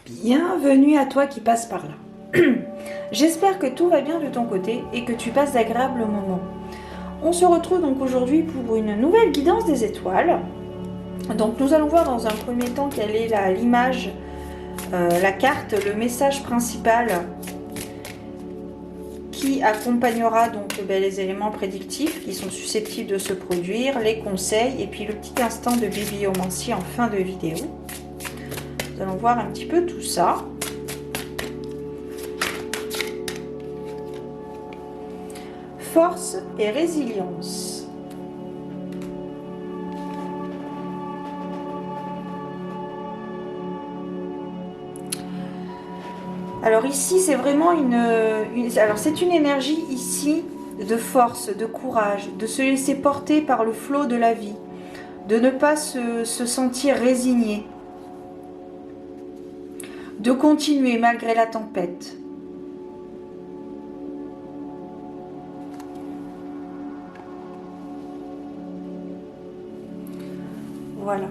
Bienvenue à toi qui passe par là. J'espère que tout va bien de ton côté et que tu passes d'agréables moments. On se retrouve donc aujourd'hui pour une nouvelle guidance des étoiles. Donc nous allons voir dans un premier temps quelle est l'image, la carte, le message principal qui accompagnera donc les éléments prédictifs qui sont susceptibles de se produire, les conseils et puis le petit instant de bibliomancie en fin de vidéo. Nous allons voir un petit peu tout ça. Force et résilience. Alors ici, c'est vraiment alors c'est une énergie ici de force, de courage, de se laisser porter par le flot de la vie, de ne pas se sentir résigné, de continuer malgré la tempête. Voilà.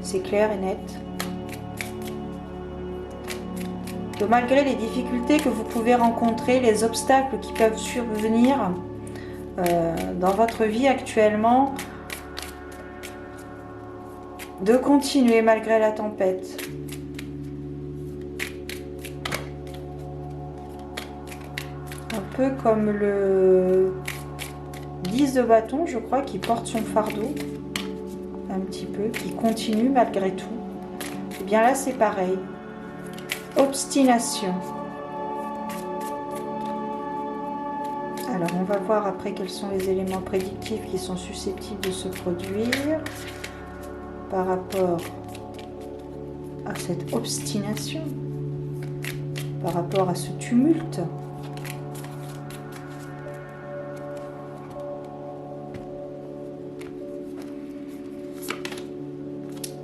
C'est clair et net. Que malgré les difficultés que vous pouvez rencontrer, les obstacles qui peuvent survenir dans votre vie actuellement, de continuer malgré la tempête. Un peu comme le 10 de bâton, je crois, qui porte son fardeau, un petit peu, qui continue malgré tout. Et bien là, c'est pareil. Obstination. Alors, on va voir après quels sont les éléments prédictifs qui sont susceptibles de se produire par rapport à cette obstination, par rapport à ce tumulte.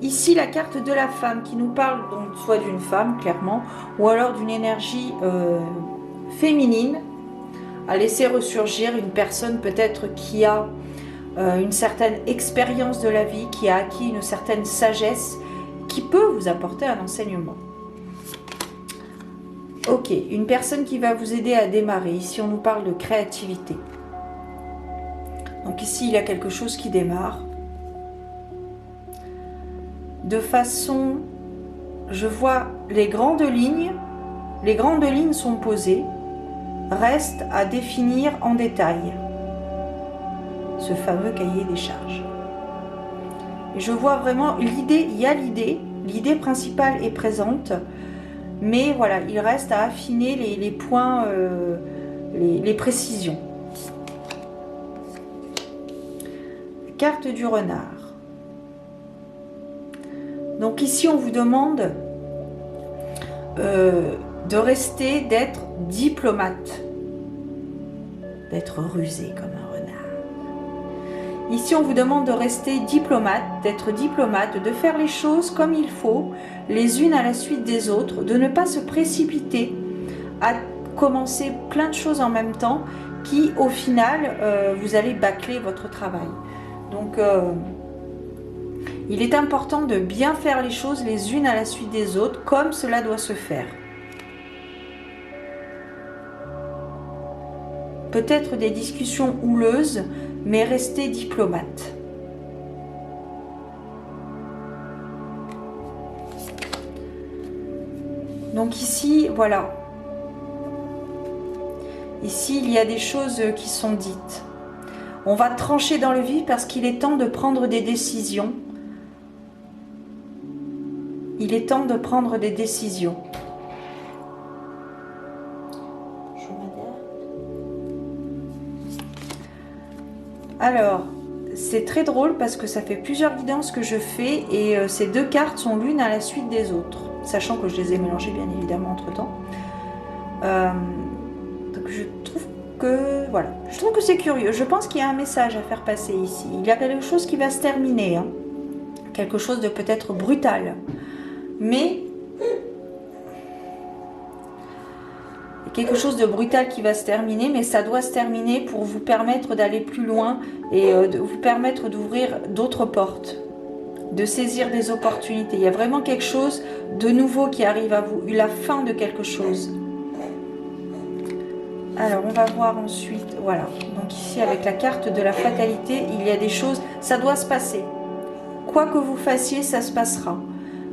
Ici, la carte de la femme qui nous parle donc soit d'une femme, clairement, ou alors d'une énergie féminine à laisser ressurgir une personne peut-être qui a une certaine expérience de la vie, qui a acquis une certaine sagesse, qui peut vous apporter un enseignement. Ok, une personne qui va vous aider à démarrer. Ici, on nous parle de créativité. Donc ici, il y a quelque chose qui démarre. De façon, je vois les grandes lignes sont posées, reste à définir en détail ce fameux cahier des charges. Et je vois vraiment l'idée, il y a l'idée principale est présente, mais voilà, il reste à affiner les points, les précisions. Carte du renard. Donc ici, on vous demande de rester, d'être diplomate, d'être rusé comme un renard. Ici, on vous demande de rester diplomate, d'être diplomate, de faire les choses comme il faut, les unes à la suite des autres, de ne pas se précipiter à commencer plein de choses en même temps qui, au final, vous allez bâcler votre travail. Donc, il est important de bien faire les choses les unes à la suite des autres, comme cela doit se faire. Peut-être des discussions houleuses, mais restez diplomate. Donc ici, voilà. Ici, il y a des choses qui sont dites. On va trancher dans le vif parce qu'il est temps de prendre des décisions. Il est temps de prendre des décisions. Alors, c'est très drôle parce que ça fait plusieurs guidances que je fais et ces deux cartes sont l'une à la suite des autres, sachant que je les ai mélangées bien évidemment entre temps. Donc je trouve que voilà, je trouve que c'est curieux. Je pense qu'il y a un message à faire passer ici. Il y a quelque chose qui va se terminer, hein. Quelque chose de peut-être brutal. Mais quelque chose de brutal qui va se terminer, mais ça doit se terminer pour vous permettre d'aller plus loin et de vous permettre d'ouvrir d'autres portes, de saisir des opportunités. Il y a vraiment quelque chose de nouveau qui arrive à vous, la fin de quelque chose. Alors, on va voir ensuite, voilà. Donc ici, avec la carte de la fatalité, il y a des choses, ça doit se passer. Quoi que vous fassiez, ça se passera.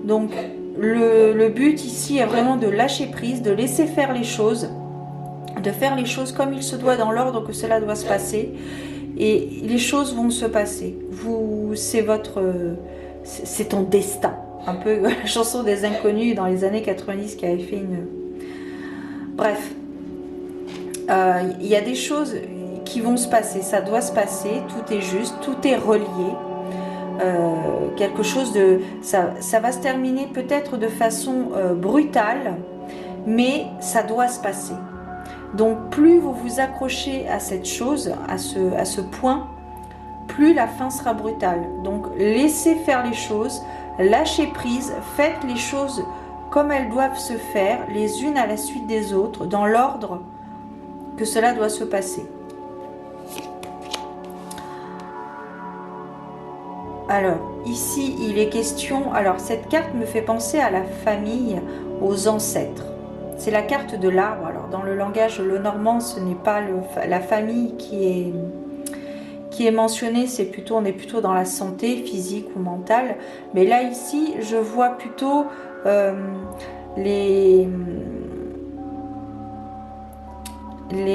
Donc, le but ici est vraiment de lâcher prise, de laisser faire les choses, de faire les choses comme il se doit, dans l'ordre que cela doit se passer. Et les choses vont se passer. C'est ton destin. Un peu la chanson des Inconnus dans les années 90 qui avait fait une... Bref. Il y a des choses qui vont se passer. Ça doit se passer. Tout est juste. Tout est relié. Quelque chose de... Ça va se terminer peut-être de façon brutale. Mais ça doit se passer. Donc plus vous vous accrochez à cette chose, à ce point, plus la fin sera brutale. Donc laissez faire les choses, lâchez prise, faites les choses comme elles doivent se faire, les unes à la suite des autres, dans l'ordre que cela doit se passer. Alors, ici, il est question... Alors, cette carte me fait penser à la famille, aux ancêtres. C'est la carte de l'arbre. Alors, dans le langage lenormand, ce n'est pas la famille qui est mentionnée, on est plutôt dans la santé physique ou mentale. Mais là, ici, je vois plutôt les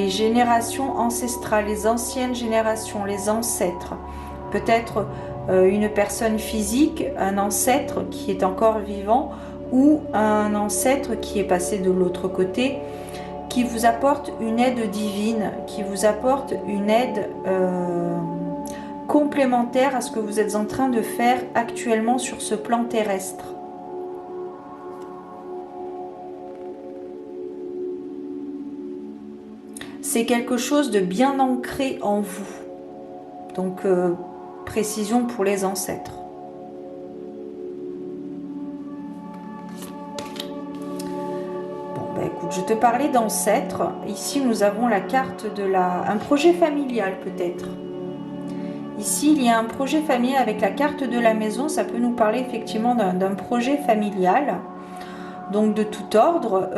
générations ancestrales, les anciennes générations, les ancêtres. Peut-être une personne physique, un ancêtre qui est encore vivant, ou un ancêtre qui est passé de l'autre côté, qui vous apporte une aide divine, qui vous apporte une aide complémentaire à ce que vous êtes en train de faire actuellement sur ce plan terrestre. C'est quelque chose de bien ancré en vous. Donc, précision pour les ancêtres. Écoute, je te parlais d'ancêtres. Ici, nous avons la carte de un projet familial peut-être. Ici, il y a un projet familial avec la carte de la maison. Ça peut nous parler effectivement d'un projet familial. Donc, de tout ordre.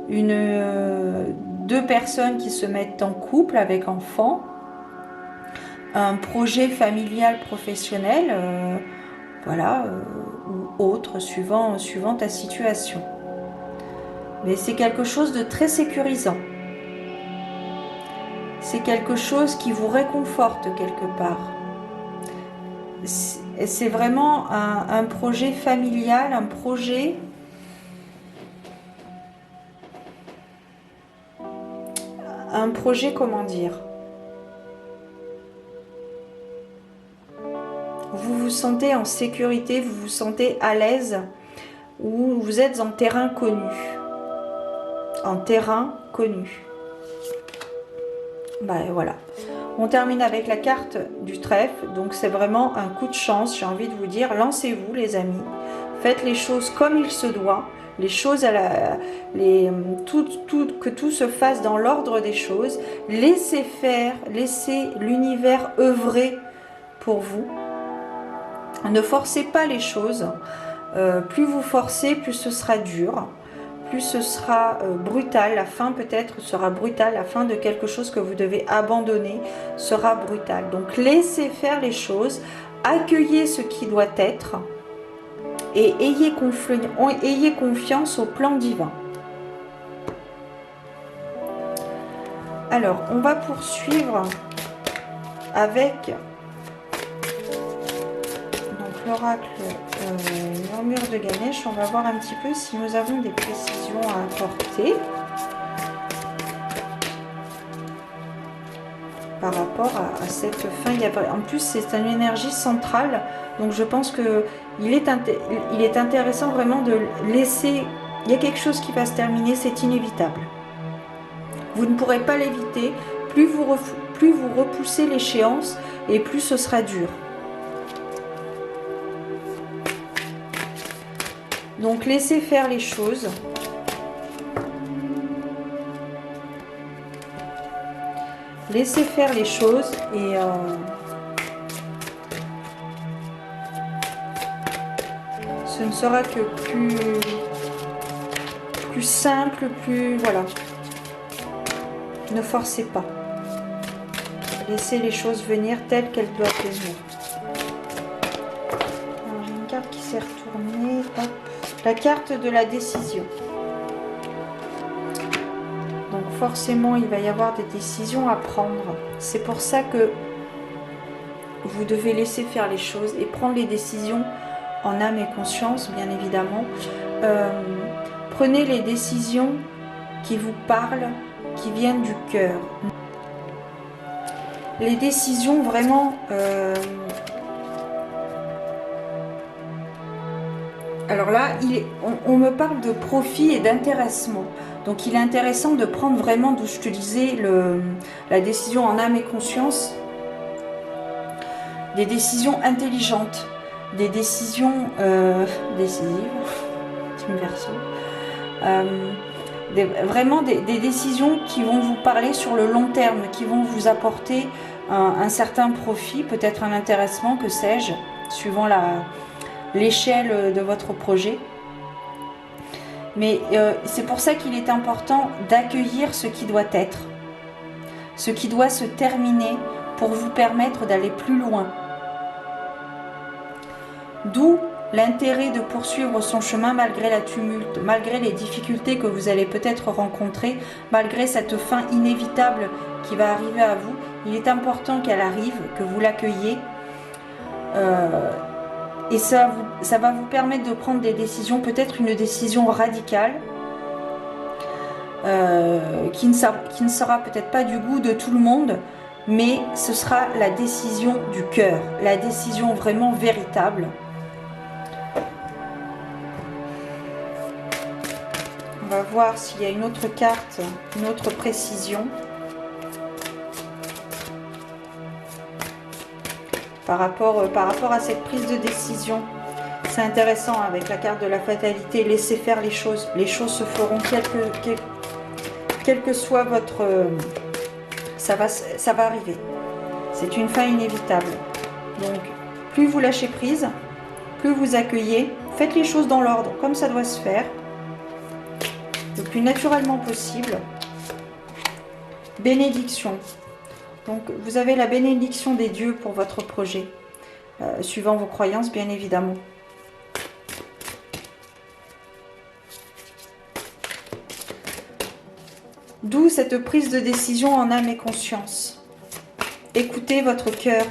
Deux personnes qui se mettent en couple avec enfants. Un projet familial professionnel. Voilà. Ou autre, suivant ta situation. Mais c'est quelque chose de très sécurisant. C'est quelque chose qui vous réconforte quelque part. C'est vraiment un projet familial, un projet... comment dire? Vous vous sentez en sécurité, vous vous sentez à l'aise, ou vous êtes en terrain connu. En terrain connu. Voilà. On termine avec la carte du trèfle. Donc c'est vraiment un coup de chance. J'ai envie de vous dire, lancez-vous les amis. Faites les choses comme il se doit. Les choses que tout se fasse dans l'ordre des choses. Laissez faire, laissez l'univers œuvrer pour vous. Ne forcez pas les choses. Plus vous forcez, plus ce sera dur. Plus ce sera brutal, la fin peut-être sera brutale, la fin de quelque chose que vous devez abandonner sera brutale. Donc laissez faire les choses, accueillez ce qui doit être et ayez confiance au plan divin. Alors, on va poursuivre avec l'oracle Murmure de Ganesh. On va voir un petit peu si nous avons des précisions à apporter par rapport à cette fin. En plus, c'est une énergie centrale, donc je pense que il est intéressant vraiment de laisser... Il y a quelque chose qui va se terminer, c'est inévitable. Vous ne pourrez pas l'éviter. Plus vous repoussez l'échéance, et plus ce sera dur. Donc laissez faire les choses. Laissez faire les choses et Ce ne sera que plus simple, plus... Voilà. Ne forcez pas. Laissez les choses venir telles qu'elles doivent venir. J'ai une carte qui s'est retournée. Hop. La carte de la décision. Donc forcément, il va y avoir des décisions à prendre. C'est pour ça que vous devez laisser faire les choses et prendre les décisions en âme et conscience, bien évidemment. Prenez les décisions qui vous parlent, qui viennent du cœur. Les décisions vraiment... Alors là, on me parle de profit et d'intéressement. Donc il est intéressant de prendre vraiment, d'où je te disais, la décision en âme et conscience. Des décisions intelligentes, des décisions décisives, Team Verseau. Vraiment des décisions qui vont vous parler sur le long terme, qui vont vous apporter un certain profit, peut-être un intéressement, que sais-je, suivant l'échelle de votre projet. Mais c'est pour ça qu'il est important d'accueillir ce qui doit être, ce qui doit se terminer pour vous permettre d'aller plus loin. D'où l'intérêt de poursuivre son chemin malgré la tumulte, malgré les difficultés que vous allez peut-être rencontrer, malgré cette fin inévitable qui va arriver à vous. Il est important qu'elle arrive, que vous l'accueilliez. Et ça va vous permettre de prendre des décisions, peut-être une décision radicale, qui ne sera peut-être pas du goût de tout le monde, mais ce sera la décision du cœur, la décision vraiment véritable. On va voir s'il y a une autre carte, une autre précision. Par rapport à cette prise de décision. C'est intéressant avec la carte de la fatalité. Laissez faire les choses. Les choses se feront quel que soit votre... ça va arriver. C'est une fin inévitable. Donc, plus vous lâchez prise, plus vous accueillez. Faites les choses dans l'ordre, comme ça doit se faire. Le plus naturellement possible. Bénédiction. Donc, vous avez la bénédiction des dieux pour votre projet, suivant vos croyances, bien évidemment. D'où cette prise de décision en âme et conscience. Écoutez votre cœur.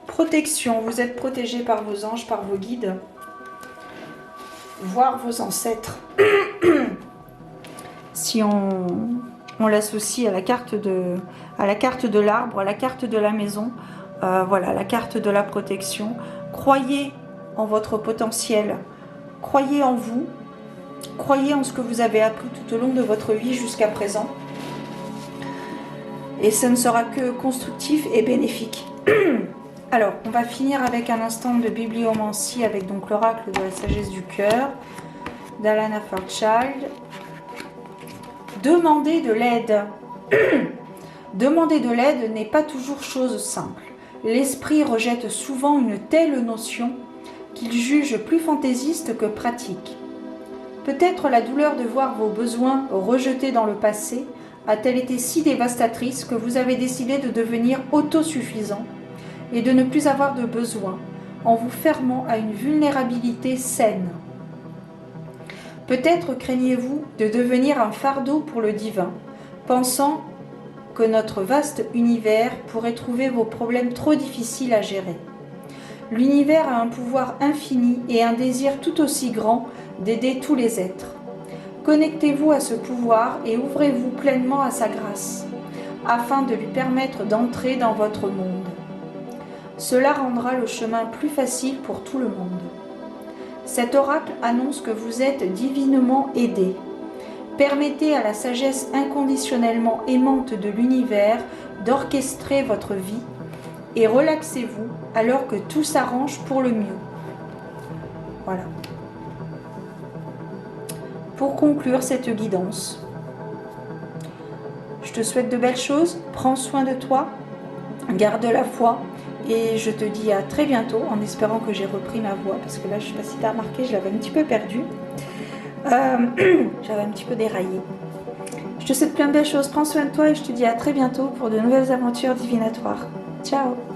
Protection, vous êtes protégé par vos anges, par vos guides, voire vos ancêtres. Si on l'associe à la carte de l'arbre, à la carte de la maison, voilà, la carte de la protection. Croyez en votre potentiel, croyez en vous, croyez en ce que vous avez appris tout au long de votre vie jusqu'à présent. Et ça ne sera que constructif et bénéfique. Alors, on va finir avec un instant de bibliomancie avec donc l'oracle de la sagesse du cœur d'Alana Fairchild. Demandez de l'aide. Demander de l'aide n'est pas toujours chose simple. L'esprit rejette souvent une telle notion qu'il juge plus fantaisiste que pratique. Peut-être la douleur de voir vos besoins rejetés dans le passé a-t-elle été si dévastatrice que vous avez décidé de devenir autosuffisant et de ne plus avoir de besoin, en vous fermant à une vulnérabilité saine. Peut-être craignez-vous de devenir un fardeau pour le divin, pensant que notre vaste univers pourrait trouver vos problèmes trop difficiles à gérer. L'univers a un pouvoir infini et un désir tout aussi grand d'aider tous les êtres. Connectez-vous à ce pouvoir et ouvrez-vous pleinement à sa grâce, afin de lui permettre d'entrer dans votre monde. Cela rendra le chemin plus facile pour tout le monde. Cet oracle annonce que vous êtes divinement aidé. Permettez à la sagesse inconditionnellement aimante de l'univers d'orchestrer votre vie et relaxez-vous alors que tout s'arrange pour le mieux. Voilà. Pour conclure cette guidance, Je te souhaite de belles choses, prends soin de toi, garde la foi et je te dis à très bientôt en espérant que j'ai repris ma voix parce que là je ne sais pas si tu as remarqué, je l'avais un petit peu perdue, j'avais un petit peu déraillé. Je te souhaite plein de belles choses, prends soin de toi et je te dis à très bientôt pour de nouvelles aventures divinatoires. Ciao!